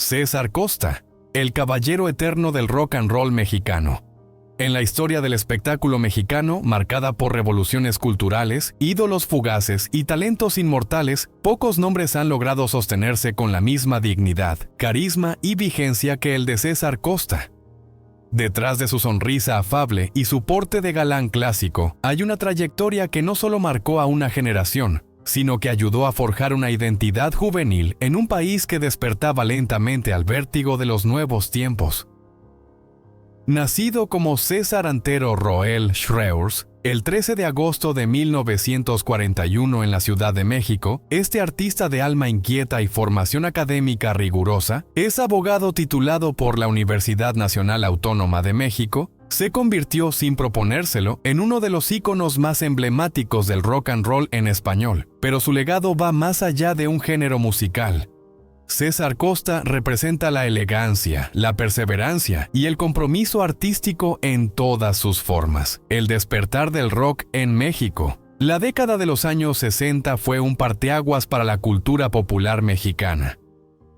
César Costa, el caballero eterno del rock and roll mexicano. En la historia del espectáculo mexicano, marcada por revoluciones culturales, ídolos fugaces y talentos inmortales, pocos nombres han logrado sostenerse con la misma dignidad, carisma y vigencia que el de César Costa. Detrás de su sonrisa afable y su porte de galán clásico, hay una trayectoria que no solo marcó a una generación, sino que ayudó a forjar una identidad juvenil en un país que despertaba lentamente al vértigo de los nuevos tiempos. Nacido como César Antero Roel Schreurs, el 13 de agosto de 1941 en la Ciudad de México, este artista de alma inquieta y formación académica rigurosa, es abogado titulado por la Universidad Nacional Autónoma de México, se convirtió sin proponérselo en uno de los íconos más emblemáticos del rock and roll en español, pero su legado va más allá de un género musical. César Costa representa la elegancia, la perseverancia y el compromiso artístico en todas sus formas. El despertar del rock en México. La década de los años 60 fue un parteaguas para la cultura popular mexicana.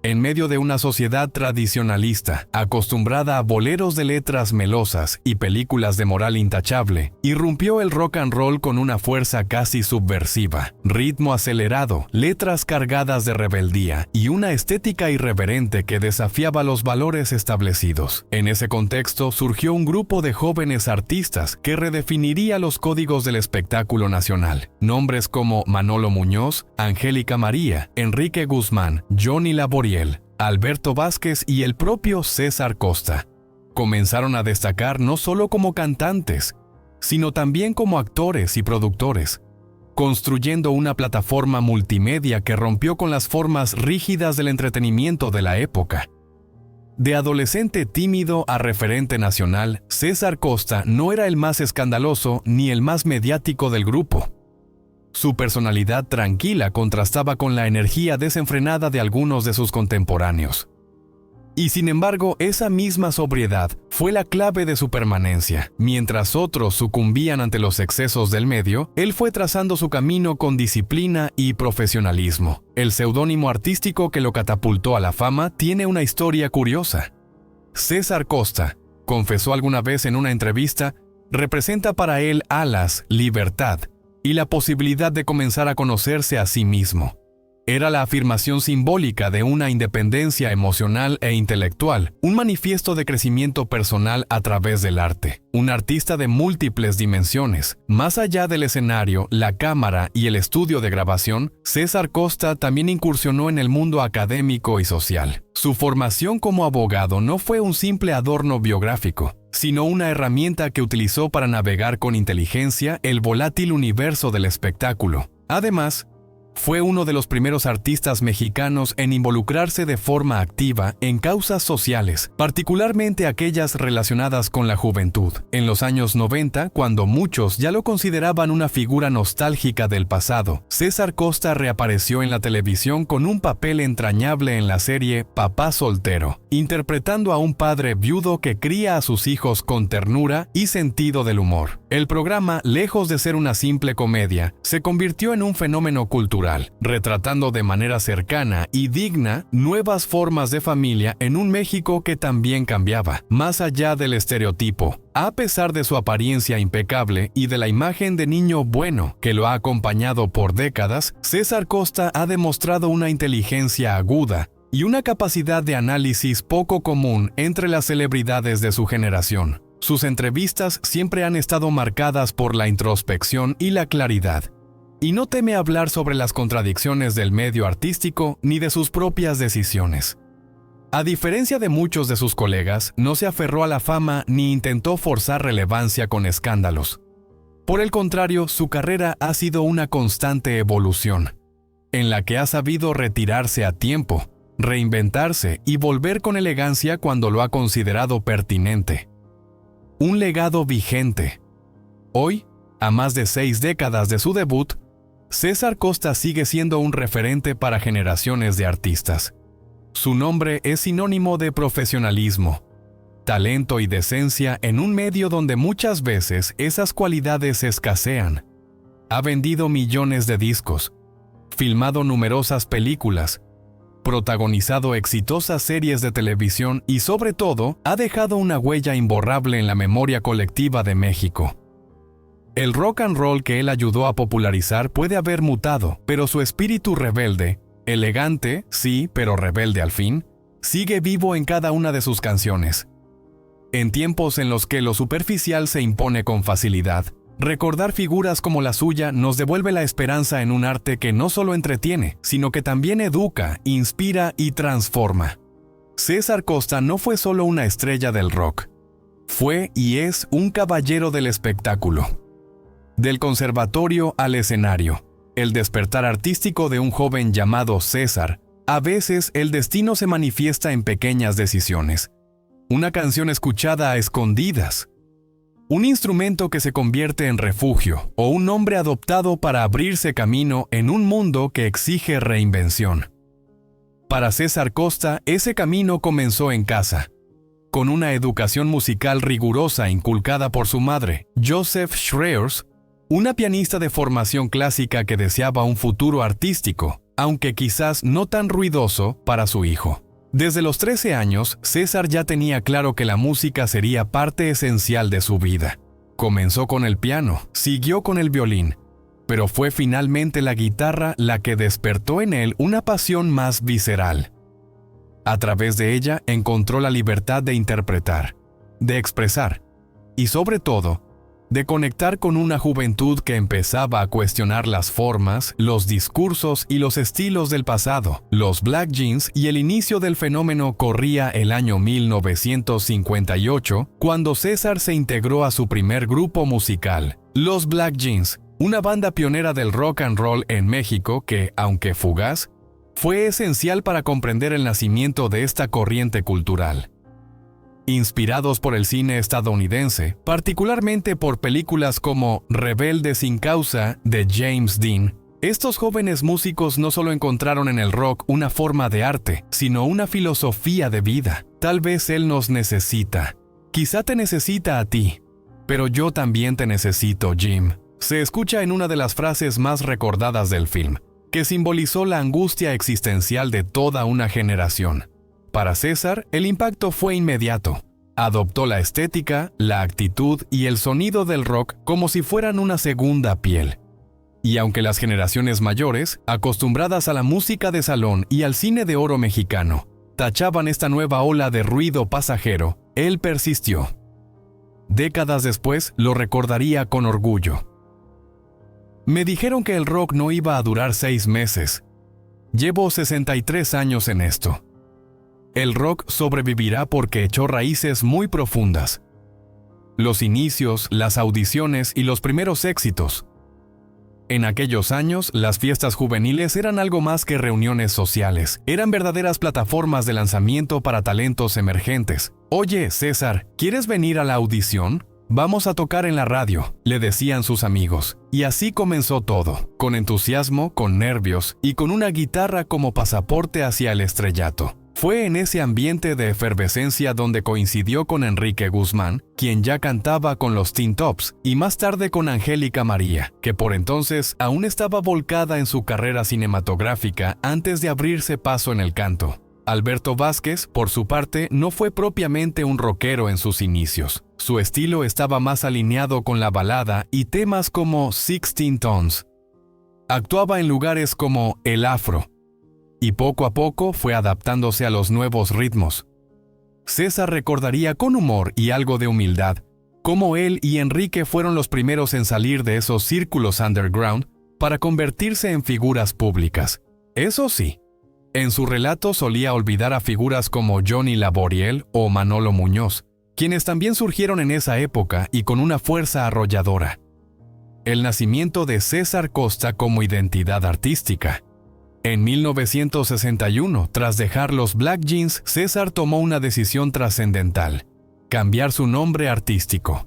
En medio de una sociedad tradicionalista, acostumbrada a boleros de letras melosas y películas de moral intachable, irrumpió el rock and roll con una fuerza casi subversiva, ritmo acelerado, letras cargadas de rebeldía y una estética irreverente que desafiaba los valores establecidos. En ese contexto surgió un grupo de jóvenes artistas que redefiniría los códigos del espectáculo nacional. Nombres como Manolo Muñoz, Angélica María, Enrique Guzmán, Johnny Laboriel, Alberto Vázquez y el propio César Costa comenzaron a destacar no solo como cantantes, sino también como actores y productores, construyendo una plataforma multimedia que rompió con las formas rígidas del entretenimiento de la época. De adolescente tímido a referente nacional, César Costa no era el más escandaloso ni el más mediático del grupo. Su personalidad tranquila contrastaba con la energía desenfrenada de algunos de sus contemporáneos. Y sin embargo, esa misma sobriedad fue la clave de su permanencia. Mientras otros sucumbían ante los excesos del medio, él fue trazando su camino con disciplina y profesionalismo. El seudónimo artístico que lo catapultó a la fama tiene una historia curiosa. César Costa, confesó alguna vez en una entrevista, representa para él alas, libertad y la posibilidad de comenzar a conocerse a sí mismo. Era la afirmación simbólica de una independencia emocional e intelectual, un manifiesto de crecimiento personal a través del arte. Un artista de múltiples dimensiones. Más allá del escenario, la cámara y el estudio de grabación, César Costa también incursionó en el mundo académico y social. Su formación como abogado no fue un simple adorno biográfico, sino una herramienta que utilizó para navegar con inteligencia el volátil universo del espectáculo. Además, fue uno de los primeros artistas mexicanos en involucrarse de forma activa en causas sociales, particularmente aquellas relacionadas con la juventud. En los años 90, cuando muchos ya lo consideraban una figura nostálgica del pasado, César Costa reapareció en la televisión con un papel entrañable en la serie Papá Soltero, interpretando a un padre viudo que cría a sus hijos con ternura y sentido del humor. El programa, lejos de ser una simple comedia, se convirtió en un fenómeno cultural, retratando de manera cercana y digna nuevas formas de familia en un México que también cambiaba, más allá del estereotipo. A pesar de su apariencia impecable y de la imagen de niño bueno que lo ha acompañado por décadas, César Costa ha demostrado una inteligencia aguda y una capacidad de análisis poco común entre las celebridades de su generación. Sus entrevistas siempre han estado marcadas por la introspección y la claridad, y no teme hablar sobre las contradicciones del medio artístico ni de sus propias decisiones. A diferencia de muchos de sus colegas, no se aferró a la fama ni intentó forzar relevancia con escándalos. Por el contrario, su carrera ha sido una constante evolución, en la que ha sabido retirarse a tiempo, reinventarse y volver con elegancia cuando lo ha considerado pertinente. Un legado vigente. Hoy, a más de 6 décadas de su debut, César Costa sigue siendo un referente para generaciones de artistas. Su nombre es sinónimo de profesionalismo, talento y decencia en un medio donde muchas veces esas cualidades escasean. Ha vendido millones de discos, filmado numerosas películas, protagonizado exitosas series de televisión y sobre todo ha dejado una huella imborrable en la memoria colectiva de México. El rock and roll que él ayudó a popularizar puede haber mutado, pero su espíritu rebelde, elegante, sí, pero rebelde al fin, sigue vivo en cada una de sus canciones. En tiempos en los que lo superficial se impone con facilidad, recordar figuras como la suya nos devuelve la esperanza en un arte que no solo entretiene, sino que también educa, inspira y transforma. César Costa no fue solo una estrella del rock. Fue y es un caballero del espectáculo. Del conservatorio al escenario, el despertar artístico de un joven llamado César. A veces el destino se manifiesta en pequeñas decisiones. Una canción escuchada a escondidas. Un instrumento que se convierte en refugio o un nombre adoptado para abrirse camino en un mundo que exige reinvención. Para César Costa, ese camino comenzó en casa, con una educación musical rigurosa inculcada por su madre, Joseph Schreers, una pianista de formación clásica que deseaba un futuro artístico, aunque quizás no tan ruidoso, para su hijo. Desde los 13 años, César ya tenía claro que la música sería parte esencial de su vida. Comenzó con el piano, siguió con el violín, pero fue finalmente la guitarra la que despertó en él una pasión más visceral. A través de ella encontró la libertad de interpretar, de expresar y, sobre todo, de conectar con una juventud que empezaba a cuestionar las formas, los discursos y los estilos del pasado. Los Black Jeans y el inicio del fenómeno corría el año 1958, cuando César se integró a su primer grupo musical, los Black Jeans, una banda pionera del rock and roll en México que, aunque fugaz, fue esencial para comprender el nacimiento de esta corriente cultural. Inspirados por el cine estadounidense, particularmente por películas como Rebelde sin causa de James Dean, estos jóvenes músicos no solo encontraron en el rock una forma de arte, sino una filosofía de vida. Tal vez él nos necesita. Quizá te necesita a ti. Pero yo también te necesito, Jim. Se escucha en una de las frases más recordadas del film, que simbolizó la angustia existencial de toda una generación. Para César, el impacto fue inmediato. Adoptó la estética, la actitud y el sonido del rock como si fueran una segunda piel. Y aunque las generaciones mayores, acostumbradas a la música de salón y al cine de oro mexicano, tachaban esta nueva ola de ruido pasajero, él persistió. Décadas después, lo recordaría con orgullo. Me dijeron que el rock no iba a durar 6 meses. Llevo 63 años en esto. El rock sobrevivirá porque echó raíces muy profundas. Los inicios, las audiciones y los primeros éxitos. En aquellos años, las fiestas juveniles eran algo más que reuniones sociales. Eran verdaderas plataformas de lanzamiento para talentos emergentes. Oye, César, ¿quieres venir a la audición? Vamos a tocar en la radio, le decían sus amigos. Y así comenzó todo, con entusiasmo, con nervios y con una guitarra como pasaporte hacia el estrellato. Fue en ese ambiente de efervescencia donde coincidió con Enrique Guzmán, quien ya cantaba con los Teen Tops, y más tarde con Angélica María, que por entonces aún estaba volcada en su carrera cinematográfica antes de abrirse paso en el canto. Alberto Vázquez, por su parte, no fue propiamente un rockero en sus inicios. Su estilo estaba más alineado con la balada y temas como 16 Tones. Actuaba en lugares como El Afro, y poco a poco fue adaptándose a los nuevos ritmos. César recordaría con humor y algo de humildad cómo él y Enrique fueron los primeros en salir de esos círculos underground para convertirse en figuras públicas. Eso sí, en su relato solía olvidar a figuras como Johnny Laboriel o Manolo Muñoz, quienes también surgieron en esa época y con una fuerza arrolladora. El nacimiento de César Costa como identidad artística. En 1961, tras dejar los Black Jeans, César tomó una decisión trascendental: cambiar su nombre artístico.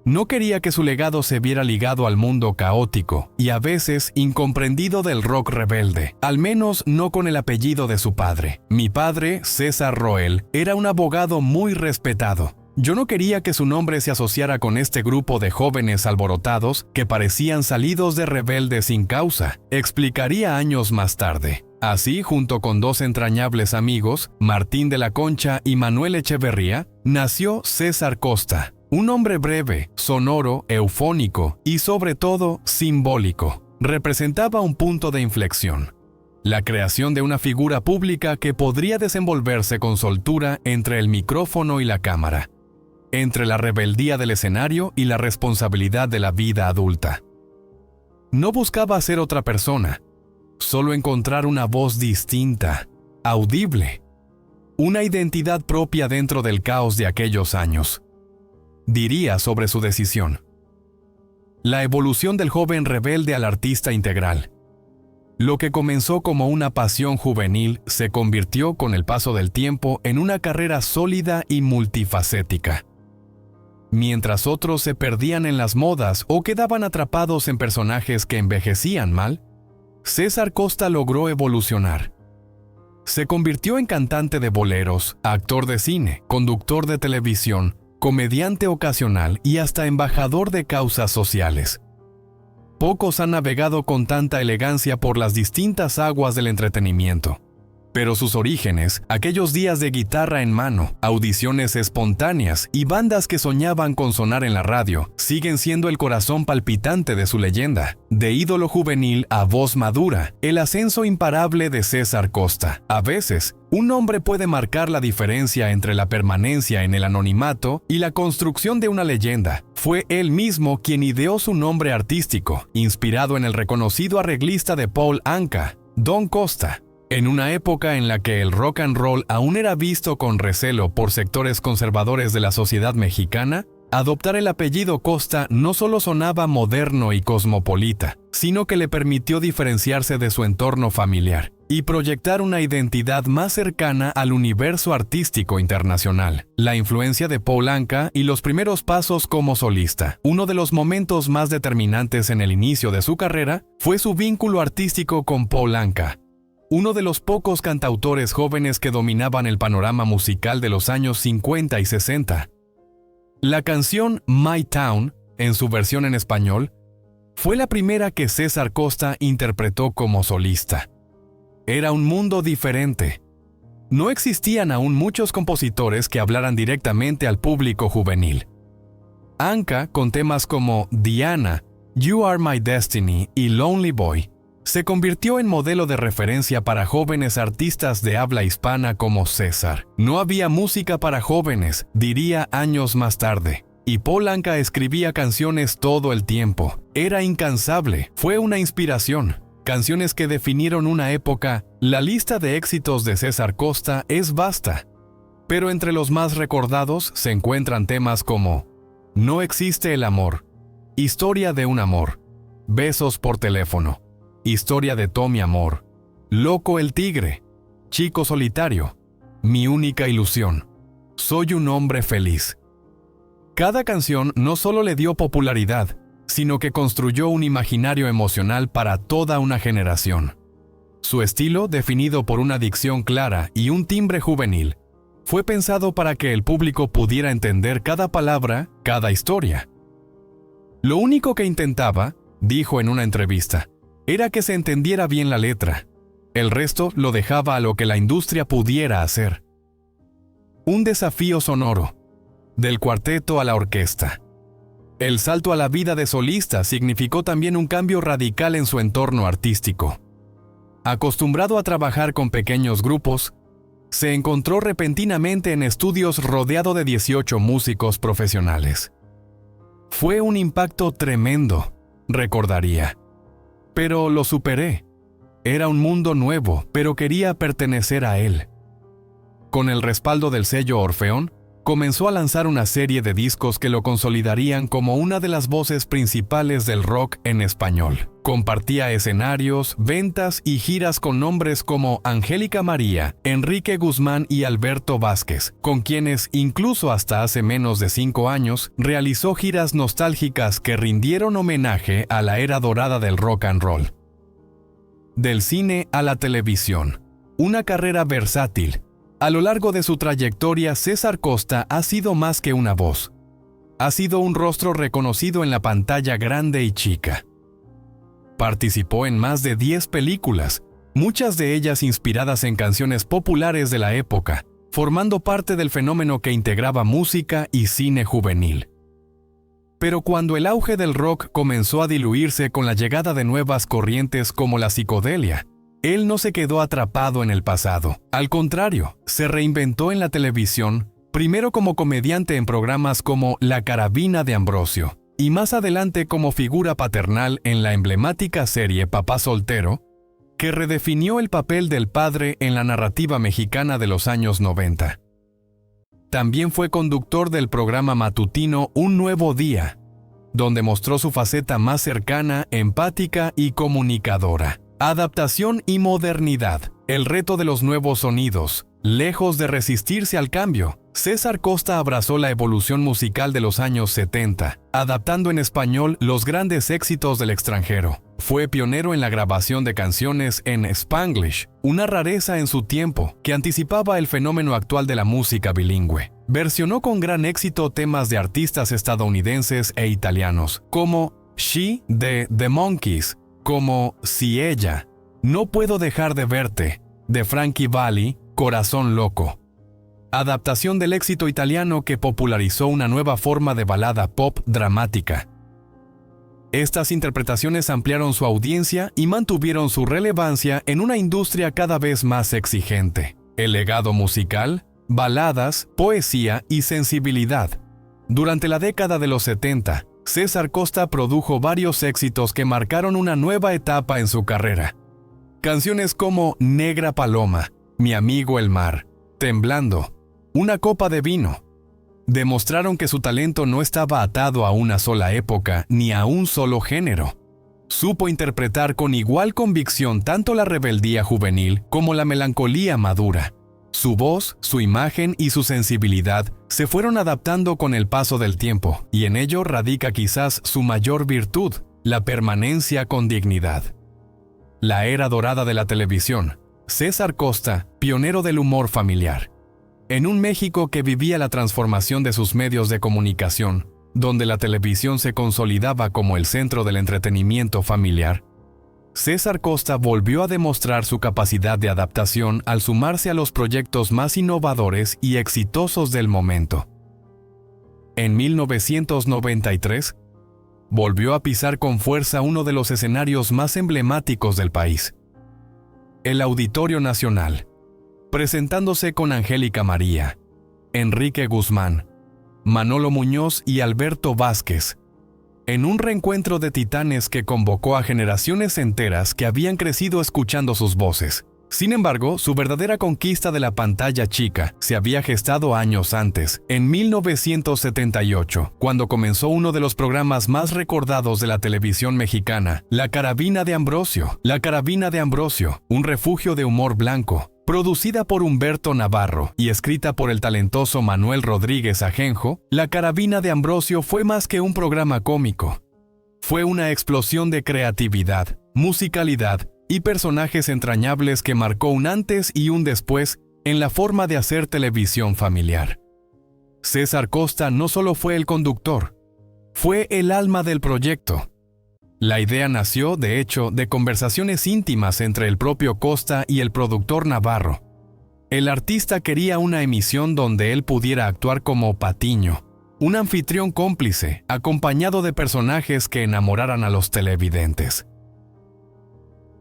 No quería que su legado se viera ligado al mundo caótico y a veces incomprendido del rock rebelde, al menos no con el apellido de su padre. Mi padre, César Roel, era un abogado muy respetado. Yo no quería que su nombre se asociara con este grupo de jóvenes alborotados que parecían salidos de Rebelde sin causa, explicaría años más tarde. Así, junto con dos entrañables amigos, Martín de la Concha y Manuel Echeverría, nació César Costa, un hombre breve, sonoro, eufónico y sobre todo simbólico. Representaba un punto de inflexión, la creación de una figura pública que podría desenvolverse con soltura entre el micrófono y la cámara, entre la rebeldía del escenario y la responsabilidad de la vida adulta. No buscaba ser otra persona, solo encontrar una voz distinta, audible, una identidad propia dentro del caos de aquellos años. Diría sobre su decisión: la evolución del joven rebelde al artista integral. Lo que comenzó como una pasión juvenil se convirtió con el paso del tiempo en una carrera sólida y multifacética. Mientras otros se perdían en las modas o quedaban atrapados en personajes que envejecían mal, César Costa logró evolucionar. Se convirtió en cantante de boleros, actor de cine, conductor de televisión, comediante ocasional y hasta embajador de causas sociales. Pocos han navegado con tanta elegancia por las distintas aguas del entretenimiento. Pero sus orígenes, aquellos días de guitarra en mano, audiciones espontáneas y bandas que soñaban con sonar en la radio, siguen siendo el corazón palpitante de su leyenda. De ídolo juvenil a voz madura, el ascenso imparable de César Costa. A veces, un hombre puede marcar la diferencia entre la permanencia en el anonimato y la construcción de una leyenda. Fue él mismo quien ideó su nombre artístico, inspirado en el reconocido arreglista de Paul Anka, Don Costa. En una época en la que el rock and roll aún era visto con recelo por sectores conservadores de la sociedad mexicana, adoptar el apellido Costa no solo sonaba moderno y cosmopolita, sino que le permitió diferenciarse de su entorno familiar y proyectar una identidad más cercana al universo artístico internacional. La influencia de Paul Anka y los primeros pasos como solista. Uno de los momentos más determinantes en el inicio de su carrera fue su vínculo artístico con Paul Anka, uno de los pocos cantautores jóvenes que dominaban el panorama musical de los años 50 y 60. La canción My Town, en su versión en español, fue la primera que César Costa interpretó como solista. Era un mundo diferente. No existían aún muchos compositores que hablaran directamente al público juvenil. Anka, con temas como Diana, You Are My Destiny y Lonely Boy, se convirtió en modelo de referencia para jóvenes artistas de habla hispana como César. No había música para jóvenes, diría años más tarde. Y Paul Anka escribía canciones todo el tiempo. Era incansable, fue una inspiración. Canciones que definieron una época. La lista de éxitos de César Costa es vasta. Pero entre los más recordados se encuentran temas como No existe el amor, Historia de un amor, Besos por teléfono, Historia de Tommy Amor, Loco el tigre, Chico solitario, Mi única ilusión, Soy un hombre feliz. Cada canción no solo le dio popularidad, sino que construyó un imaginario emocional para toda una generación. Su estilo, definido por una dicción clara y un timbre juvenil, fue pensado para que el público pudiera entender cada palabra, cada historia. Lo único que intentaba, dijo en una entrevista, era que se entendiera bien la letra. El resto lo dejaba a lo que la industria pudiera hacer. Un desafío sonoro, del cuarteto a la orquesta. El salto a la vida de solista significó también un cambio radical en su entorno artístico. Acostumbrado a trabajar con pequeños grupos, se encontró repentinamente en estudios rodeado de 18 músicos profesionales. Fue un impacto tremendo, recordaría. Pero lo superé. Era un mundo nuevo, pero quería pertenecer a él. Con el respaldo del sello Orfeón, comenzó a lanzar una serie de discos que lo consolidarían como una de las voces principales del rock en español. Compartía escenarios, ventas y giras con nombres como Angélica María, Enrique Guzmán y Alberto Vázquez, con quienes, incluso hasta hace menos de 5 años, realizó giras nostálgicas que rindieron homenaje a la era dorada del rock and roll. Del cine a la televisión, una carrera versátil. A lo largo de su trayectoria, César Costa ha sido más que una voz. Ha sido un rostro reconocido en la pantalla grande y chica. Participó en más de 10 películas, muchas de ellas inspiradas en canciones populares de la época, formando parte del fenómeno que integraba música y cine juvenil. Pero cuando el auge del rock comenzó a diluirse con la llegada de nuevas corrientes como la psicodelia, él no se quedó atrapado en el pasado. Al contrario, se reinventó en la televisión, primero como comediante en programas como La Carabina de Ambrosio, y más adelante como figura paternal en la emblemática serie Papá Soltero, que redefinió el papel del padre en la narrativa mexicana de los años 90. También fue conductor del programa matutino Un Nuevo Día, donde mostró su faceta más cercana, empática y comunicadora. Adaptación y modernidad. El reto de los nuevos sonidos. Lejos de resistirse al cambio, César Costa abrazó la evolución musical de los años 70, adaptando en español los grandes éxitos del extranjero. Fue pionero en la grabación de canciones en Spanglish, una rareza en su tiempo que anticipaba el fenómeno actual de la música bilingüe. Versionó con gran éxito temas de artistas estadounidenses e italianos, como She de The Monkees, como Si Ella, No Puedo Dejar de Verte, de Frankie Valli, Corazón Loco. Adaptación del éxito italiano que popularizó una nueva forma de balada pop dramática. Estas interpretaciones ampliaron su audiencia y mantuvieron su relevancia en una industria cada vez más exigente. El legado musical, baladas, poesía y sensibilidad. Durante la década de los 70, César Costa produjo varios éxitos que marcaron una nueva etapa en su carrera. Canciones como Negra Paloma, Mi Amigo el Mar, Temblando, Una Copa de Vino, demostraron que su talento no estaba atado a una sola época ni a un solo género. Supo interpretar con igual convicción tanto la rebeldía juvenil como la melancolía madura. Su voz, su imagen y su sensibilidad se fueron adaptando con el paso del tiempo, y en ello radica quizás su mayor virtud, la permanencia con dignidad. La era dorada de la televisión. César Costa, pionero del humor familiar. En un México que vivía la transformación de sus medios de comunicación, donde la televisión se consolidaba como el centro del entretenimiento familiar, César Costa volvió a demostrar su capacidad de adaptación al sumarse a los proyectos más innovadores y exitosos del momento. En 1993, volvió a pisar con fuerza uno de los escenarios más emblemáticos del país, el Auditorio Nacional, presentándose con Angélica María, Enrique Guzmán, Manolo Muñoz y Alberto Vázquez, en un reencuentro de titanes que convocó a generaciones enteras que habían crecido escuchando sus voces. Sin embargo, su verdadera conquista de la pantalla chica se había gestado años antes, en 1978, cuando comenzó uno de los programas más recordados de la televisión mexicana, La Carabina de Ambrosio. La Carabina de Ambrosio, un refugio de humor blanco, producida por Humberto Navarro y escrita por el talentoso Manuel Rodríguez Ajenjo, La Carabina de Ambrosio fue más que un programa cómico. Fue una explosión de creatividad, musicalidad y personajes entrañables que marcó un antes y un después en la forma de hacer televisión familiar. César Costa no solo fue el conductor, fue el alma del proyecto. La idea nació, de hecho, de conversaciones íntimas entre el propio Costa y el productor Navarro. El artista quería una emisión donde él pudiera actuar como Patiño, un anfitrión cómplice, acompañado de personajes que enamoraran a los televidentes.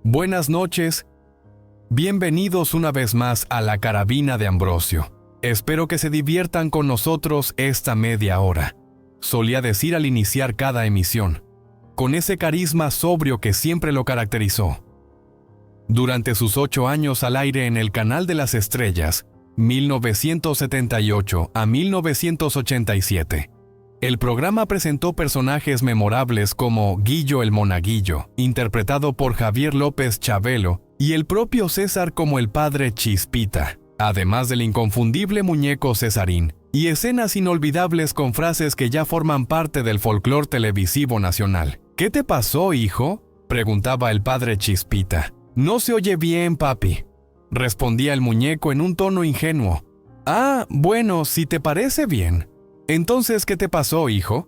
Buenas noches, bienvenidos una vez más a La Carabina de Ambrosio. Espero que se diviertan con nosotros esta media hora, solía decir al iniciar cada emisión, con ese carisma sobrio que siempre lo caracterizó. Durante sus 8 años al aire en el Canal de las Estrellas, 1978 a 1987, el programa presentó personajes memorables como Guillo el Monaguillo, interpretado por Javier López Chabelo, y el propio César como el padre Chispita, además del inconfundible muñeco Cesarín, y escenas inolvidables con frases que ya forman parte del folclore televisivo nacional. ¿Qué te pasó, hijo?, preguntaba el padre Chispita. No se oye bien, papi, respondía el muñeco en un tono ingenuo. Ah, bueno, si te parece bien. Entonces, ¿qué te pasó, hijo?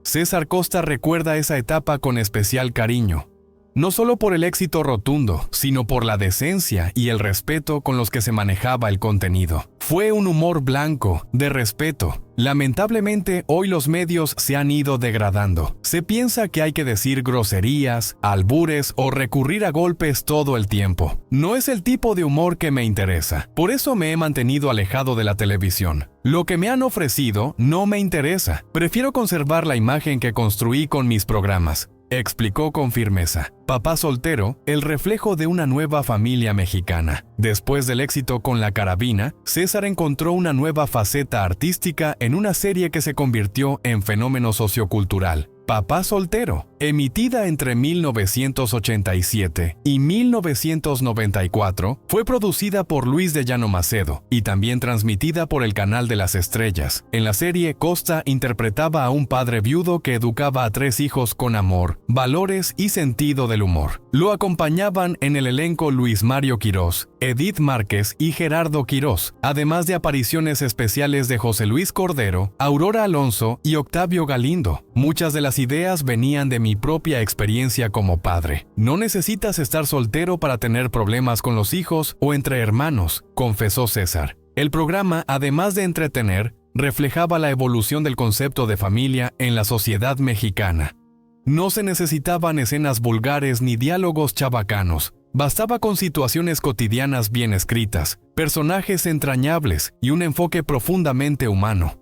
César Costa recuerda esa etapa con especial cariño. no solo por el éxito rotundo, sino por la decencia y el respeto con los que se manejaba el contenido. Fue un humor blanco, de respeto. Lamentablemente, hoy los medios se han ido degradando. Se piensa que hay que decir groserías, albures o recurrir a golpes todo el tiempo. No es el tipo de humor que me interesa. Por eso me he mantenido alejado de la televisión. Lo que me han ofrecido no me interesa. Prefiero conservar la imagen que construí con mis programas, explicó con firmeza. Papá soltero, el reflejo de una nueva familia mexicana. Después del éxito con La Carabina, César encontró una nueva faceta artística en una serie que se convirtió en fenómeno sociocultural. Papá soltero, emitida entre 1987 y 1994, fue producida por Luis de Llano Macedo y también transmitida por el Canal de las Estrellas. En la serie, Costa interpretaba a un padre viudo que educaba a 3 hijos con amor, valores y sentido del humor. Lo acompañaban en el elenco Luis Mario Quirós, Edith Márquez y Gerardo Quirós, además de apariciones especiales de José Luis Cordero, Aurora Alonso y Octavio Galindo. Muchas de las ideas venían de mi propia experiencia como padre. No necesitas estar soltero para tener problemas con los hijos o entre hermanos, confesó César. El programa, además de entretener, reflejaba la evolución del concepto de familia en la sociedad mexicana. No se necesitaban escenas vulgares ni diálogos chabacanos. Bastaba con situaciones cotidianas bien escritas, personajes entrañables y un enfoque profundamente humano.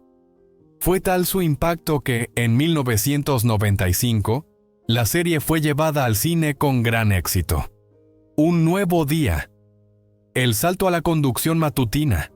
Fue tal su impacto que, en 1995, la serie fue llevada al cine con gran éxito. Un nuevo día. El salto a la conducción matutina.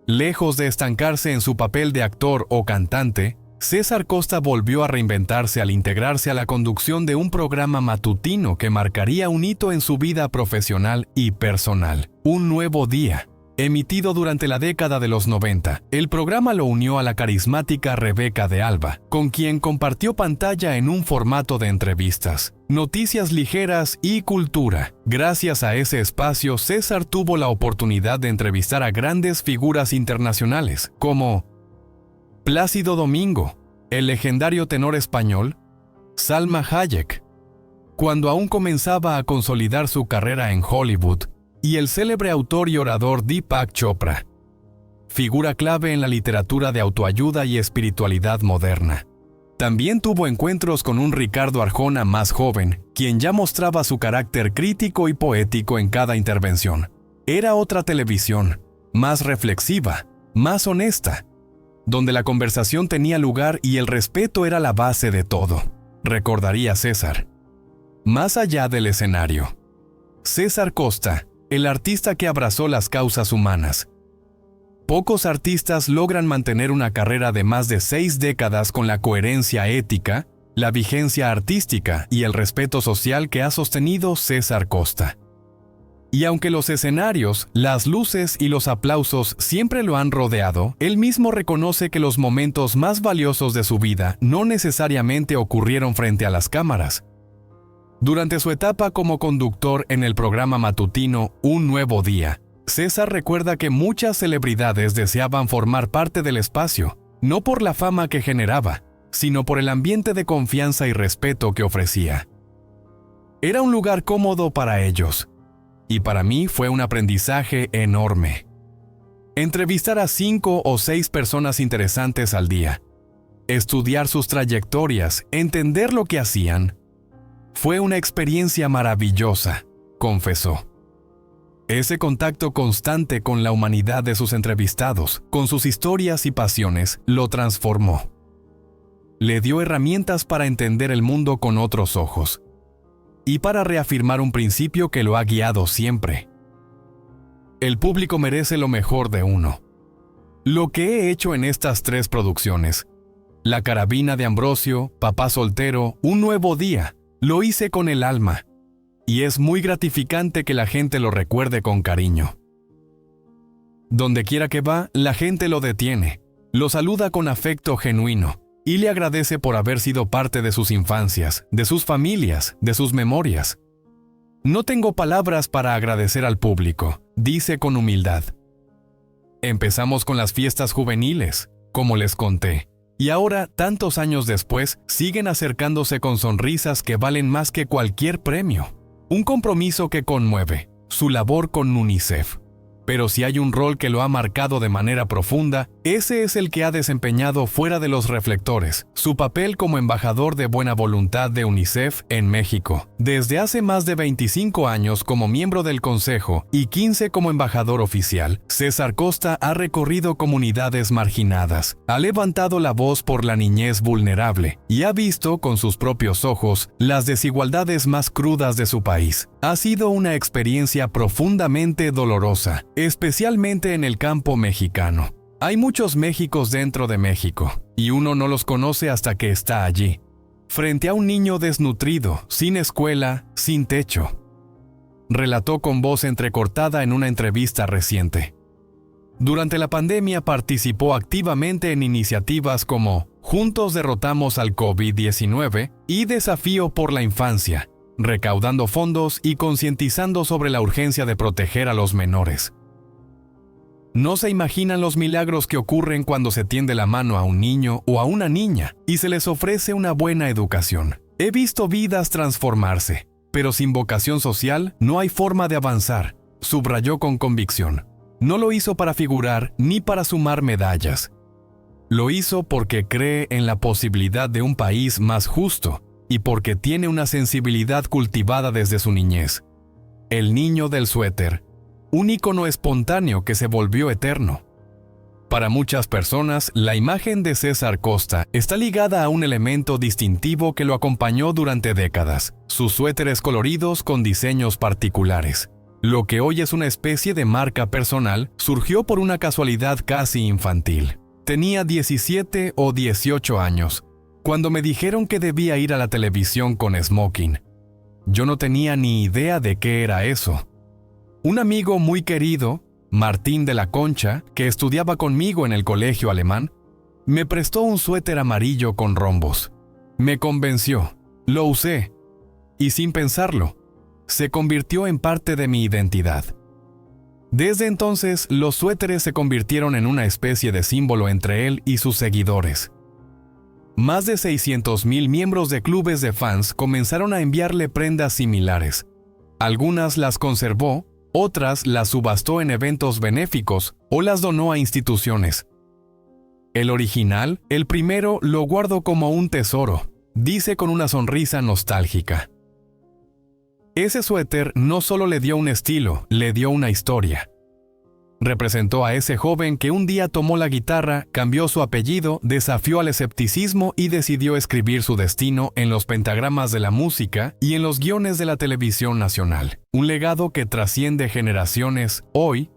Lejos de estancarse en su papel de actor o cantante, César Costa volvió a reinventarse al integrarse a la conducción de un programa matutino que marcaría un hito en su vida profesional y personal. Un nuevo día. Emitido durante la década de los 90, el programa lo unió a la carismática Rebeca de Alba, con quien compartió pantalla en un formato de entrevistas, noticias ligeras y cultura. Gracias a ese espacio, César tuvo la oportunidad de entrevistar a grandes figuras internacionales, como Plácido Domingo, el legendario tenor español, Salma Hayek, cuando aún comenzaba a consolidar su carrera en Hollywood, y el célebre autor y orador Deepak Chopra, figura clave en la literatura de autoayuda y espiritualidad moderna. También tuvo encuentros con un Ricardo Arjona más joven, quien ya mostraba su carácter crítico y poético en cada intervención. Era otra televisión, más reflexiva, más honesta, donde la conversación tenía lugar y el respeto era la base de todo, recordaría César. Más allá del escenario, César Costa, el artista que abrazó las causas humanas. Pocos artistas logran mantener una carrera de más de 6 décadas con la coherencia ética, la vigencia artística y el respeto social que ha sostenido César Costa. Y aunque los escenarios, las luces y los aplausos siempre lo han rodeado, él mismo reconoce que los momentos más valiosos de su vida no necesariamente ocurrieron frente a las cámaras. Durante su etapa como conductor en el programa matutino Un Nuevo Día, César recuerda que muchas celebridades deseaban formar parte del espacio, no por la fama que generaba, sino por el ambiente de confianza y respeto que ofrecía. Era un lugar cómodo para ellos, y para mí fue un aprendizaje enorme. Entrevistar a 5 o 6 personas interesantes al día, estudiar sus trayectorias, entender lo que hacían, fue una experiencia maravillosa, confesó. Ese contacto constante con la humanidad de sus entrevistados, con sus historias y pasiones, lo transformó. Le dio herramientas para entender el mundo con otros ojos y para reafirmar un principio que lo ha guiado siempre. El público merece lo mejor de uno. Lo que he hecho en estas 3 producciones, La Carabina de Ambrosio, Papá Soltero, Un Nuevo Día, lo hice con el alma, y es muy gratificante que la gente lo recuerde con cariño. Donde quiera que va, la gente lo detiene, lo saluda con afecto genuino, y le agradece por haber sido parte de sus infancias, de sus familias, de sus memorias. No tengo palabras para agradecer al público, dice con humildad. Empezamos con las fiestas juveniles, como les conté, Y ahora, tantos años después, siguen acercándose con sonrisas que valen más que cualquier premio. Un compromiso que conmueve, su labor con UNICEF. Pero si hay un rol que lo ha marcado de manera profunda, ese es el que ha desempeñado fuera de los reflectores, su papel como embajador de buena voluntad de UNICEF en México. Desde hace más de 25 años como miembro del Consejo y 15 como embajador oficial, César Costa ha recorrido comunidades marginadas, ha levantado la voz por la niñez vulnerable y ha visto con sus propios ojos las desigualdades más crudas de su país. Ha sido una experiencia profundamente dolorosa, especialmente en el campo mexicano. Hay muchos Méxicos dentro de México, y uno no los conoce hasta que está allí, frente a un niño desnutrido, sin escuela, sin techo. Relató con voz entrecortada en una entrevista reciente. Durante la pandemia participó activamente en iniciativas como Juntos derrotamos al COVID-19 y Desafío por la Infancia, recaudando fondos y concientizando sobre la urgencia de proteger a los menores. No se imaginan los milagros que ocurren cuando se tiende la mano a un niño o a una niña y se les ofrece una buena educación. He visto vidas transformarse, pero sin vocación social no hay forma de avanzar, subrayó con convicción. No lo hizo para figurar ni para sumar medallas. Lo hizo porque cree en la posibilidad de un país más justo y porque tiene una sensibilidad cultivada desde su niñez. El niño del suéter, un ícono espontáneo que se volvió eterno. Para muchas personas, la imagen de César Costa está ligada a un elemento distintivo que lo acompañó durante décadas, sus suéteres coloridos con diseños particulares. Lo que hoy es una especie de marca personal surgió por una casualidad casi infantil. Tenía 17 o 18 años, cuando me dijeron que debía ir a la televisión con smoking. Yo no tenía ni idea de qué era eso. Un amigo muy querido, Martín de la Concha, que estudiaba conmigo en el colegio alemán, me prestó un suéter amarillo con rombos. Me convenció, lo usé, y sin pensarlo, se convirtió en parte de mi identidad. Desde entonces, los suéteres se convirtieron en una especie de símbolo entre él y sus seguidores. Más de 600,000 miembros de clubes de fans comenzaron a enviarle prendas similares. Algunas las conservó, otras las subastó en eventos benéficos o las donó a instituciones. El original, el primero, lo guardo como un tesoro, dice con una sonrisa nostálgica. Ese suéter no solo le dio un estilo, le dio una historia. Representó a ese joven que un día tomó la guitarra, cambió su apellido, desafió al escepticismo y decidió escribir su destino en los pentagramas de la música y en los guiones de la televisión nacional. Un legado que trasciende generaciones. Hoy,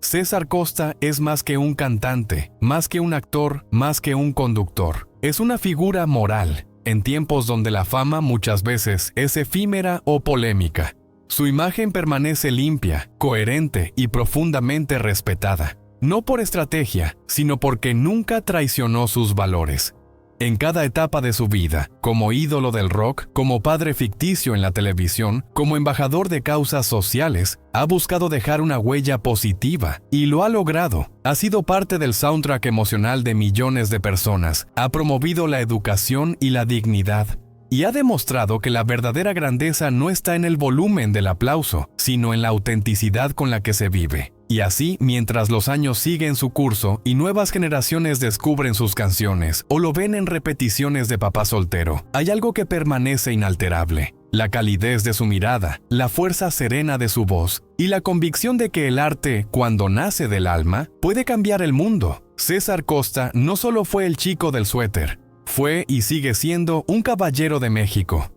César Costa es más que un cantante, más que un actor, más que un conductor. Es una figura moral, en tiempos donde la fama muchas veces es efímera o polémica. Su imagen permanece limpia, coherente y profundamente respetada, no por estrategia, sino porque nunca traicionó sus valores. En cada etapa de su vida, como ídolo del rock, como padre ficticio en la televisión, como embajador de causas sociales, ha buscado dejar una huella positiva y lo ha logrado. Ha sido parte del soundtrack emocional de millones de personas, ha promovido la educación y la dignidad. Y ha demostrado que la verdadera grandeza no está en el volumen del aplauso, sino en la autenticidad con la que se vive. Y así, mientras los años siguen su curso y nuevas generaciones descubren sus canciones o lo ven en repeticiones de Papá Soltero, hay algo que permanece inalterable. La calidez de su mirada, la fuerza serena de su voz y la convicción de que el arte, cuando nace del alma, puede cambiar el mundo. César Costa no solo fue el chico del suéter, fue y sigue siendo un caballero de México.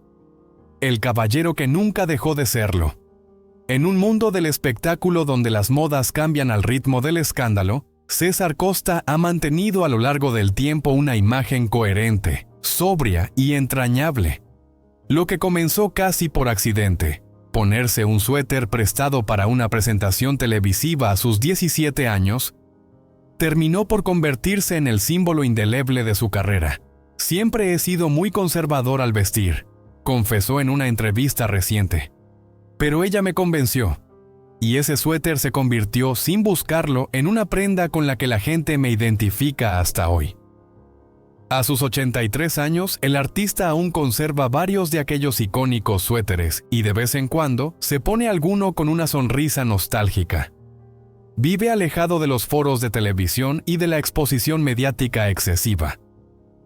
El caballero que nunca dejó de serlo. En un mundo del espectáculo donde las modas cambian al ritmo del escándalo, César Costa ha mantenido a lo largo del tiempo una imagen coherente, sobria y entrañable. Lo que comenzó casi por accidente, ponerse un suéter prestado para una presentación televisiva a sus 17 años, terminó por convertirse en el símbolo indeleble de su carrera. Siempre he sido muy conservador al vestir, confesó en una entrevista reciente. Pero ella me convenció, y ese suéter se convirtió, sin buscarlo, en una prenda con la que la gente me identifica hasta hoy. A sus 83 años, el artista aún conserva varios de aquellos icónicos suéteres y de vez en cuando se pone alguno con una sonrisa nostálgica. Vive alejado de los foros de televisión y de la exposición mediática excesiva,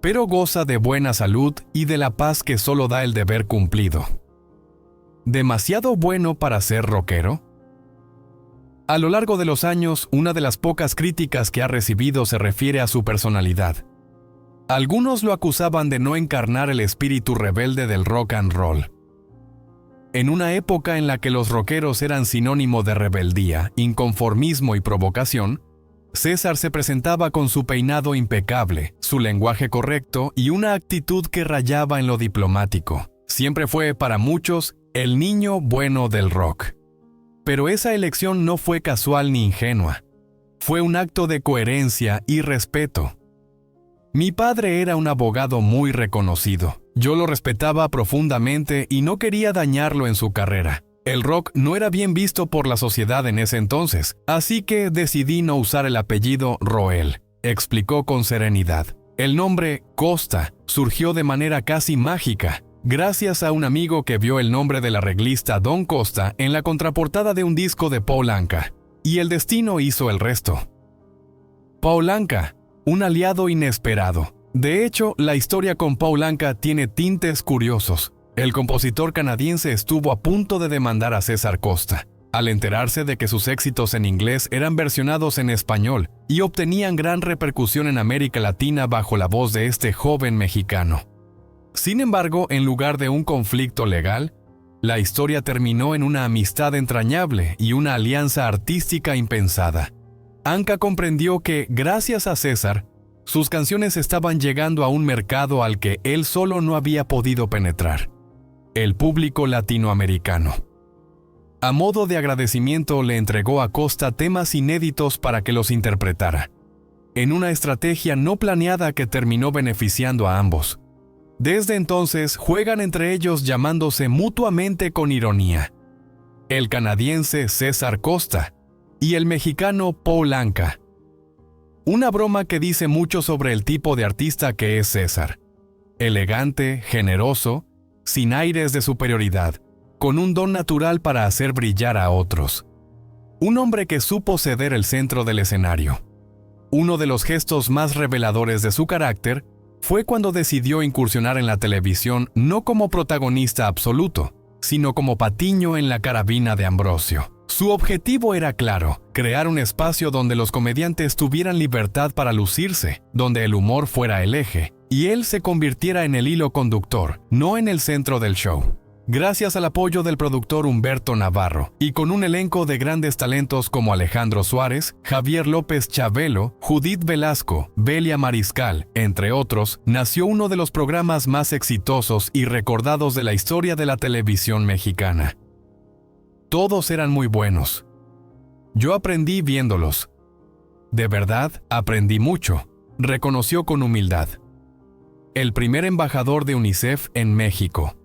pero goza de buena salud y de la paz que solo da el deber cumplido. ¿Demasiado bueno para ser rockero? A lo largo de los años, una de las pocas críticas que ha recibido se refiere a su personalidad. Algunos lo acusaban de no encarnar el espíritu rebelde del rock and roll. En una época en la que los rockeros eran sinónimo de rebeldía, inconformismo y provocación, César se presentaba con su peinado impecable, su lenguaje correcto y una actitud que rayaba en lo diplomático. Siempre fue, para muchos, el niño bueno del rock. Pero esa elección no fue casual ni ingenua. Fue un acto de coherencia y respeto. Mi padre era un abogado muy reconocido. Yo lo respetaba profundamente y no quería dañarlo en su carrera. El rock no era bien visto por la sociedad en ese entonces, así que decidí no usar el apellido Roel, explicó con serenidad. El nombre Costa surgió de manera casi mágica, gracias a un amigo que vio el nombre del arreglista Don Costa en la contraportada de un disco de Paul Anka, y el destino hizo el resto. Paul Anka, un aliado inesperado. De hecho, la historia con Paul Anka tiene tintes curiosos. El compositor canadiense estuvo a punto de demandar a César Costa, al enterarse de que sus éxitos en inglés eran versionados en español y obtenían gran repercusión en América Latina bajo la voz de este joven mexicano. Sin embargo, en lugar de un conflicto legal, la historia terminó en una amistad entrañable y una alianza artística impensada. Anka comprendió que, gracias a César, sus canciones estaban llegando a un mercado al que él solo no había podido penetrar: el público latinoamericano. A modo de agradecimiento le entregó a Costa temas inéditos para que los interpretara, en una estrategia no planeada que terminó beneficiando a ambos. Desde entonces juegan entre ellos llamándose mutuamente con ironía: el canadiense César Costa y el mexicano Paul Anka. Una broma que dice mucho sobre el tipo de artista que es César: elegante, generoso, sin aires de superioridad, con un don natural para hacer brillar a otros. Un hombre que supo ceder el centro del escenario. Uno de los gestos más reveladores de su carácter fue cuando decidió incursionar en la televisión no como protagonista absoluto, sino como patiño en la carabina de Ambrosio. Su objetivo era claro: crear un espacio donde los comediantes tuvieran libertad para lucirse, donde el humor fuera el eje, y él se convirtiera en el hilo conductor, no en el centro del show. Gracias al apoyo del productor Humberto Navarro, y con un elenco de grandes talentos como Alejandro Suárez, Javier López Chabelo, Judith Velasco, Belia Mariscal, entre otros, nació uno de los programas más exitosos y recordados de la historia de la televisión mexicana. Todos eran muy buenos. Yo aprendí viéndolos. De verdad, aprendí mucho, reconoció con humildad. El primer embajador de UNICEF en México.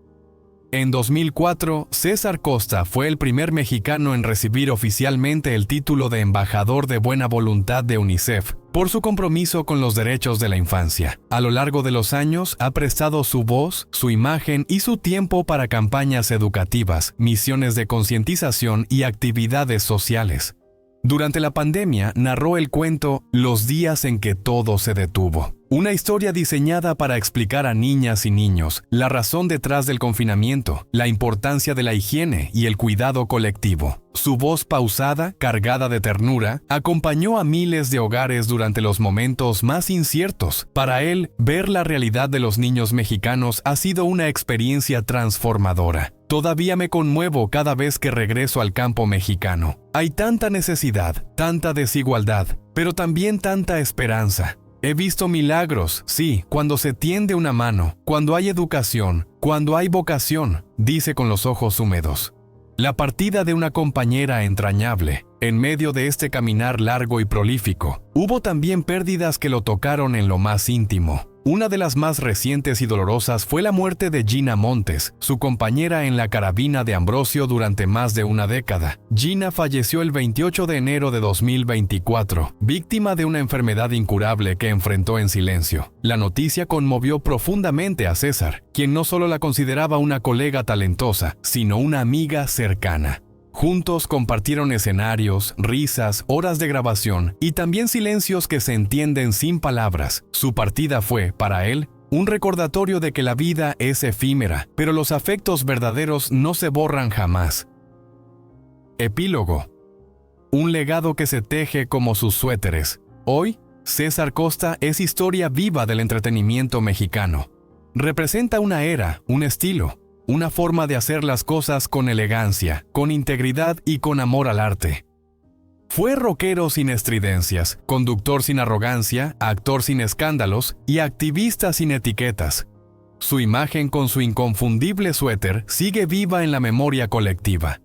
En 2004, César Costa fue el primer mexicano en recibir oficialmente el título de embajador de buena voluntad de UNICEF, por su compromiso con los derechos de la infancia. A lo largo de los años, ha prestado su voz, su imagen y su tiempo para campañas educativas, misiones de concientización y actividades sociales. Durante la pandemia, narró el cuento Los días en que todo se detuvo. Una historia diseñada para explicar a niñas y niños la razón detrás del confinamiento, la importancia de la higiene y el cuidado colectivo. Su voz pausada, cargada de ternura, acompañó a miles de hogares durante los momentos más inciertos. Para él, ver la realidad de los niños mexicanos ha sido una experiencia transformadora. Todavía me conmuevo cada vez que regreso al campo mexicano. Hay tanta necesidad, tanta desigualdad, pero también tanta esperanza. He visto milagros, sí, cuando se tiende una mano, cuando hay educación, cuando hay vocación, dice con los ojos húmedos. La partida de una compañera entrañable. En medio de este caminar largo y prolífico, hubo también pérdidas que lo tocaron en lo más íntimo. Una de las más recientes y dolorosas fue la muerte de Gina Montes, su compañera en la carabina de Ambrosio durante más de una década. Gina falleció el 28 de enero de 2024, víctima de una enfermedad incurable que enfrentó en silencio. La noticia conmovió profundamente a César, quien no solo la consideraba una colega talentosa, sino una amiga cercana. Juntos compartieron escenarios, risas, horas de grabación y también silencios que se entienden sin palabras. Su partida fue, para él, un recordatorio de que la vida es efímera, pero los afectos verdaderos no se borran jamás. Epílogo. Un legado que se teje como sus suéteres. Hoy, César Costa es historia viva del entretenimiento mexicano. Representa una era, un estilo, una forma de hacer las cosas con elegancia, con integridad y con amor al arte. Fue rockero sin estridencias, conductor sin arrogancia, actor sin escándalos y activista sin etiquetas. Su imagen con su inconfundible suéter sigue viva en la memoria colectiva.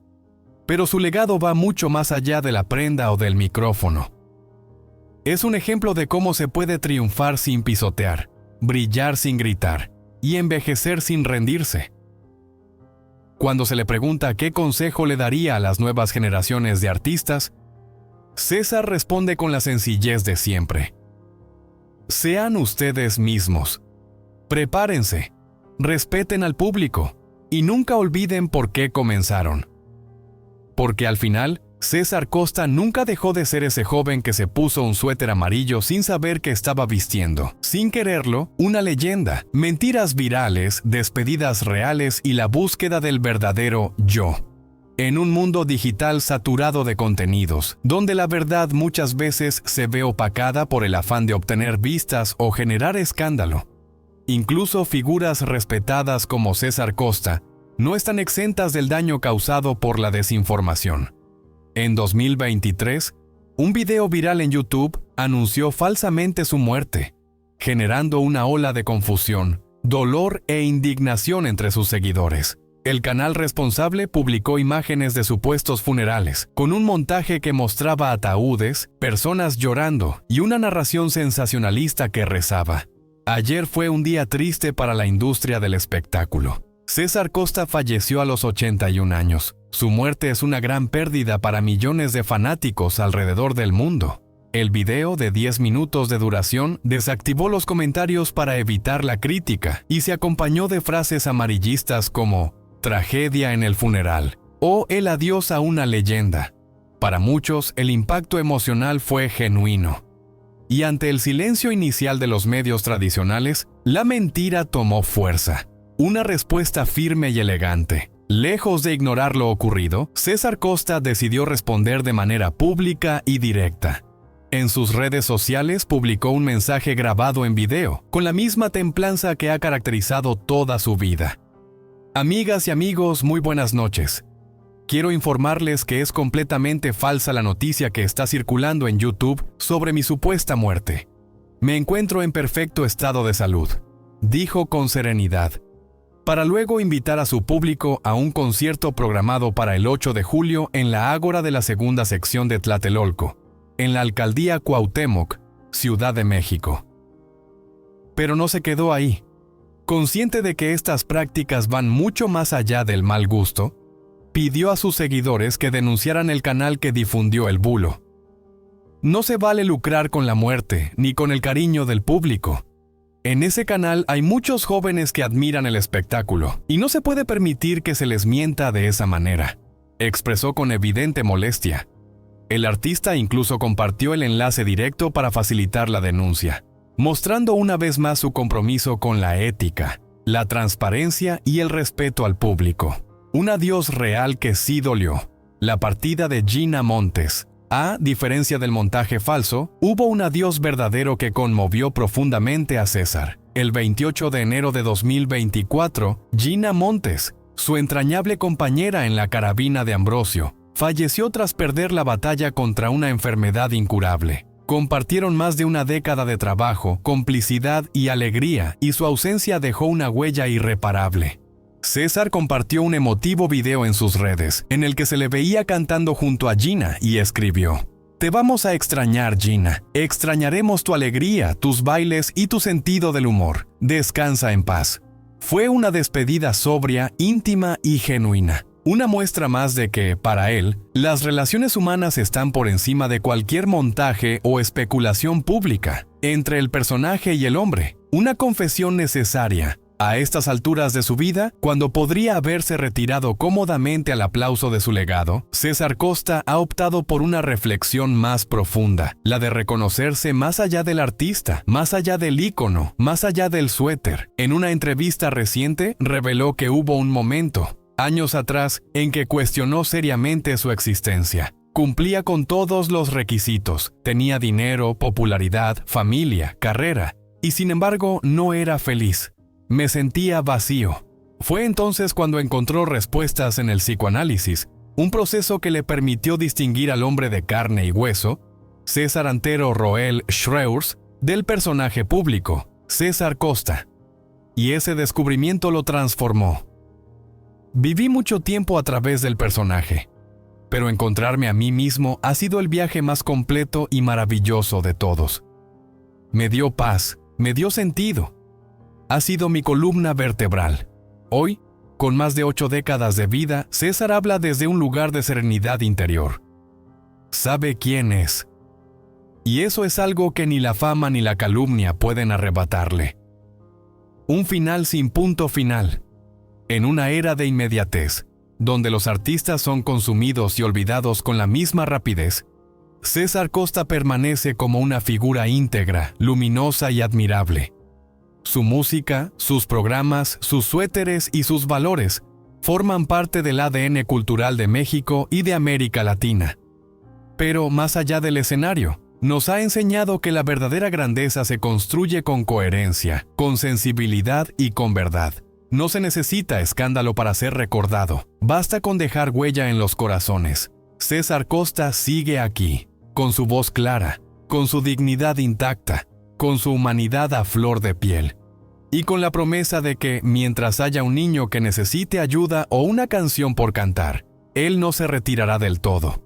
Pero su legado va mucho más allá de la prenda o del micrófono. Es un ejemplo de cómo se puede triunfar sin pisotear, brillar sin gritar y envejecer sin rendirse. Cuando se le pregunta qué consejo le daría a las nuevas generaciones de artistas, César responde con la sencillez de siempre. Sean ustedes mismos. Prepárense, respeten al público y nunca olviden por qué comenzaron. Porque al final, César Costa nunca dejó de ser ese joven que se puso un suéter amarillo sin saber qué estaba vistiendo. Sin quererlo, una leyenda, mentiras virales, despedidas reales y la búsqueda del verdadero yo. En un mundo digital saturado de contenidos, donde la verdad muchas veces se ve opacada por el afán de obtener vistas o generar escándalo. Incluso figuras respetadas como César Costa no están exentas del daño causado por la desinformación. En 2023, un video viral en YouTube anunció falsamente su muerte, generando una ola de confusión, dolor e indignación entre sus seguidores. El canal responsable publicó imágenes de supuestos funerales, con un montaje que mostraba ataúdes, personas llorando y una narración sensacionalista que rezaba: ayer fue un día triste para la industria del espectáculo. César Costa falleció a los 81 años. Su muerte es una gran pérdida para millones de fanáticos alrededor del mundo. El video de 10 minutos de duración desactivó los comentarios para evitar la crítica y se acompañó de frases amarillistas como «tragedia en el funeral» o «el adiós a una leyenda». Para muchos, el impacto emocional fue genuino. Y ante el silencio inicial de los medios tradicionales, la mentira tomó fuerza. Una respuesta firme y elegante. Lejos de ignorar lo ocurrido, César Costa decidió responder de manera pública y directa. En sus redes sociales publicó un mensaje grabado en video, con la misma templanza que ha caracterizado toda su vida. Amigas y amigos, muy buenas noches. Quiero informarles que es completamente falsa la noticia que está circulando en YouTube sobre mi supuesta muerte. Me encuentro en perfecto estado de salud, dijo con serenidad, para luego invitar a su público a un concierto programado para el 8 de julio en la Ágora de la segunda sección de Tlatelolco, en la alcaldía Cuauhtémoc, Ciudad de México. Pero no se quedó ahí. Consciente de que estas prácticas van mucho más allá del mal gusto, pidió a sus seguidores que denunciaran el canal que difundió el bulo. No se vale lucrar con la muerte ni con el cariño del público. En ese canal hay muchos jóvenes que admiran el espectáculo y no se puede permitir que se les mienta de esa manera, expresó con evidente molestia. El artista incluso compartió el enlace directo para facilitar la denuncia, mostrando una vez más su compromiso con la ética, la transparencia y el respeto al público. Un adiós real que sí dolió. La partida de Gina Montes. A diferencia del montaje falso, hubo un adiós verdadero que conmovió profundamente a César. El 28 de enero de 2024, Gina Montes, su entrañable compañera en la carabina de Ambrosio, falleció tras perder la batalla contra una enfermedad incurable. Compartieron más de una década de trabajo, complicidad y alegría, y su ausencia dejó una huella irreparable. César compartió un emotivo video en sus redes, en el que se le veía cantando junto a Gina y escribió: Te vamos a extrañar, Gina. Extrañaremos tu alegría, tus bailes y tu sentido del humor. Descansa en paz. Fue una despedida sobria, íntima y genuina. Una muestra más de que, para él, las relaciones humanas están por encima de cualquier montaje o especulación pública entre el personaje y el hombre. Una confesión necesaria a estas alturas de su vida, cuando podría haberse retirado cómodamente al aplauso de su legado. César Costa ha optado por una reflexión más profunda, la de reconocerse más allá del artista, más allá del ícono, más allá del suéter. En una entrevista reciente, reveló que hubo un momento, años atrás, en que cuestionó seriamente su existencia. Cumplía con todos los requisitos, tenía dinero, popularidad, familia, carrera, y sin embargo no era feliz. Me sentía vacío. Fue entonces cuando encontró respuestas en el psicoanálisis, un proceso que le permitió distinguir al hombre de carne y hueso, César Antero Roel Schreurs, del personaje público, César Costa. Y ese descubrimiento lo transformó. Viví mucho tiempo a través del personaje, pero encontrarme a mí mismo ha sido el viaje más completo y maravilloso de todos. Me dio paz, me dio sentido. Ha sido mi columna vertebral. Hoy, con más de 8 décadas de vida, César habla desde un lugar de serenidad interior. Sabe quién es. Y eso es algo que ni la fama ni la calumnia pueden arrebatarle. Un final sin punto final. En una era de inmediatez, donde los artistas son consumidos y olvidados con la misma rapidez, César Costa permanece como una figura íntegra, luminosa y admirable. Su música, sus programas, sus suéteres y sus valores forman parte del ADN cultural de México y de América Latina. Pero más allá del escenario, nos ha enseñado que la verdadera grandeza se construye con coherencia, con sensibilidad y con verdad. No se necesita escándalo para ser recordado, basta con dejar huella en los corazones. César Costa sigue aquí, con su voz clara, con su dignidad intacta, con su humanidad a flor de piel, y con la promesa de que, mientras haya un niño que necesite ayuda o una canción por cantar, él no se retirará del todo.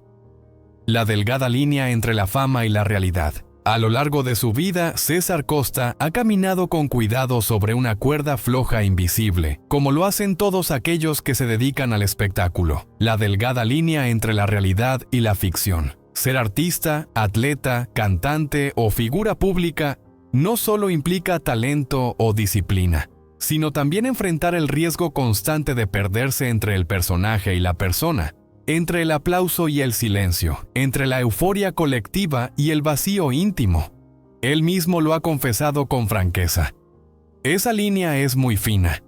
La delgada línea entre la fama y la realidad. A lo largo de su vida, César Costa ha caminado con cuidado sobre una cuerda floja e invisible, como lo hacen todos aquellos que se dedican al espectáculo. La delgada línea entre la realidad y la ficción. Ser artista, atleta, cantante o figura pública no solo implica talento o disciplina, sino también enfrentar el riesgo constante de perderse entre el personaje y la persona, entre el aplauso y el silencio, entre la euforia colectiva y el vacío íntimo. Él mismo lo ha confesado con franqueza. Esa línea es muy fina,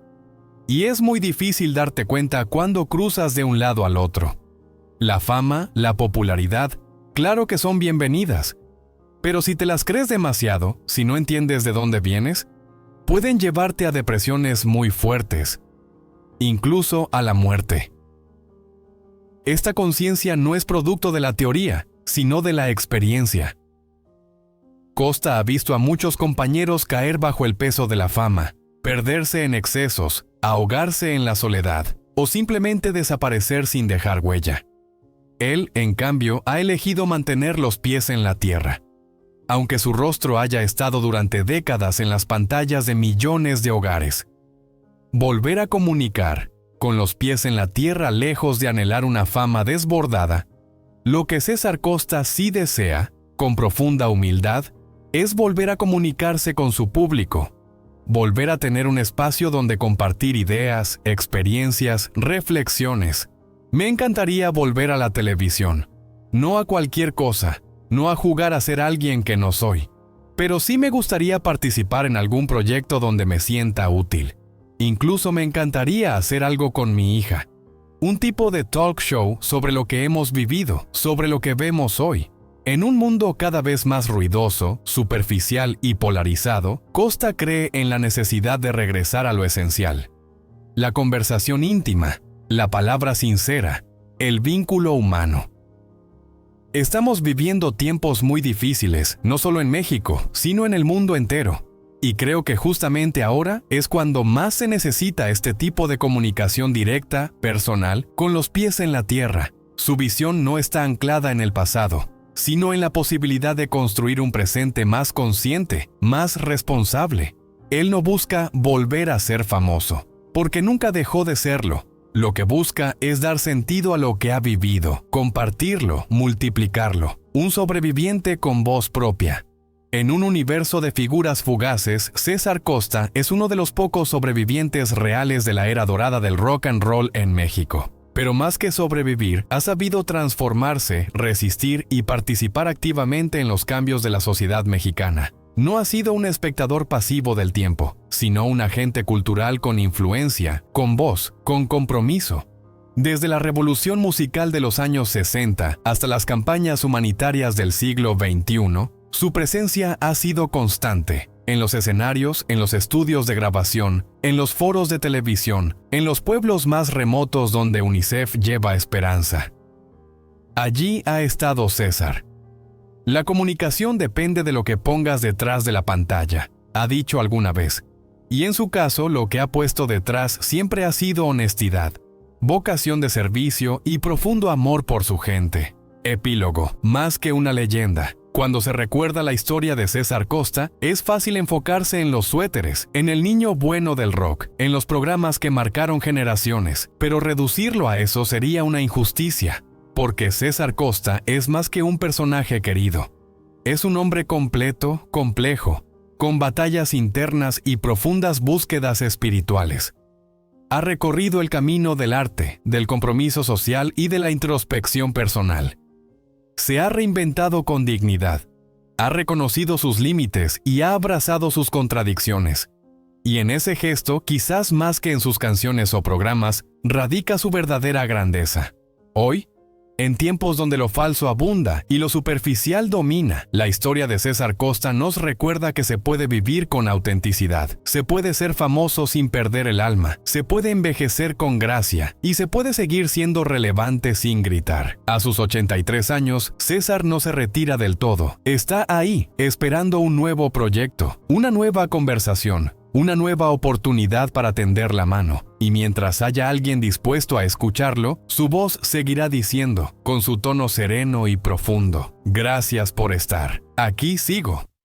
y es muy difícil darte cuenta cuando cruzas de un lado al otro. La fama, la popularidad, claro que son bienvenidas, pero si te las crees demasiado, si no entiendes de dónde vienes, pueden llevarte a depresiones muy fuertes, incluso a la muerte. Esta conciencia no es producto de la teoría, sino de la experiencia. Costa ha visto a muchos compañeros caer bajo el peso de la fama, perderse en excesos, ahogarse en la soledad, o simplemente desaparecer sin dejar huella. Él, en cambio, ha elegido mantener los pies en la tierra. Aunque su rostro haya estado durante décadas en las pantallas de millones de hogares. Volver a comunicar, con los pies en la tierra lejos de anhelar una fama desbordada, lo que César Costa sí desea, con profunda humildad, es volver a comunicarse con su público, volver a tener un espacio donde compartir ideas, experiencias, reflexiones. Me encantaría volver a la televisión, no a cualquier cosa, no a jugar a ser alguien que no soy, pero sí me gustaría participar en algún proyecto donde me sienta útil. Incluso me encantaría hacer algo con mi hija, un tipo de talk show sobre lo que hemos vivido, sobre lo que vemos hoy. En un mundo cada vez más ruidoso, superficial y polarizado, Costa cree en la necesidad de regresar a lo esencial. La conversación íntima, la palabra sincera, el vínculo humano. Estamos viviendo tiempos muy difíciles, no solo en México, sino en el mundo entero. Y creo que justamente ahora es cuando más se necesita este tipo de comunicación directa, personal, con los pies en la tierra. Su visión no está anclada en el pasado, sino en la posibilidad de construir un presente más consciente, más responsable. Él no busca volver a ser famoso, porque nunca dejó de serlo. Lo que busca es dar sentido a lo que ha vivido, compartirlo, multiplicarlo. Un sobreviviente con voz propia. En un universo de figuras fugaces, César Costa es uno de los pocos sobrevivientes reales de la era dorada del rock and roll en México. Pero más que sobrevivir, ha sabido transformarse, resistir y participar activamente en los cambios de la sociedad mexicana. No ha sido un espectador pasivo del tiempo, sino un agente cultural con influencia, con voz, con compromiso. Desde la revolución musical de los años 60 hasta las campañas humanitarias del siglo XXI, su presencia ha sido constante. En los escenarios, en los estudios de grabación, en los foros de televisión, en los pueblos más remotos donde UNICEF lleva esperanza. Allí ha estado César. La comunicación depende de lo que pongas detrás de la pantalla, ha dicho alguna vez. Y en su caso, lo que ha puesto detrás siempre ha sido honestidad, vocación de servicio y profundo amor por su gente. Epílogo, más que una leyenda. Cuando se recuerda la historia de César Costa, es fácil enfocarse en los suéteres, en el niño bueno del rock, en los programas que marcaron generaciones, pero reducirlo a eso sería una injusticia, porque César Costa es más que un personaje querido. Es un hombre completo, complejo, con batallas internas y profundas búsquedas espirituales. Ha recorrido el camino del arte, del compromiso social y de la introspección personal. Se ha reinventado con dignidad, ha reconocido sus límites y ha abrazado sus contradicciones. Y en ese gesto, quizás más que en sus canciones o programas, radica su verdadera grandeza. Hoy, en tiempos donde lo falso abunda y lo superficial domina, la historia de César Costa nos recuerda que se puede vivir con autenticidad, se puede ser famoso sin perder el alma, se puede envejecer con gracia y se puede seguir siendo relevante sin gritar. A sus 83 años, César no se retira del todo. Está ahí, esperando un nuevo proyecto, una nueva conversación, una nueva oportunidad para tender la mano. Y mientras haya alguien dispuesto a escucharlo, su voz seguirá diciendo, con su tono sereno y profundo, gracias por estar. Aquí sigo.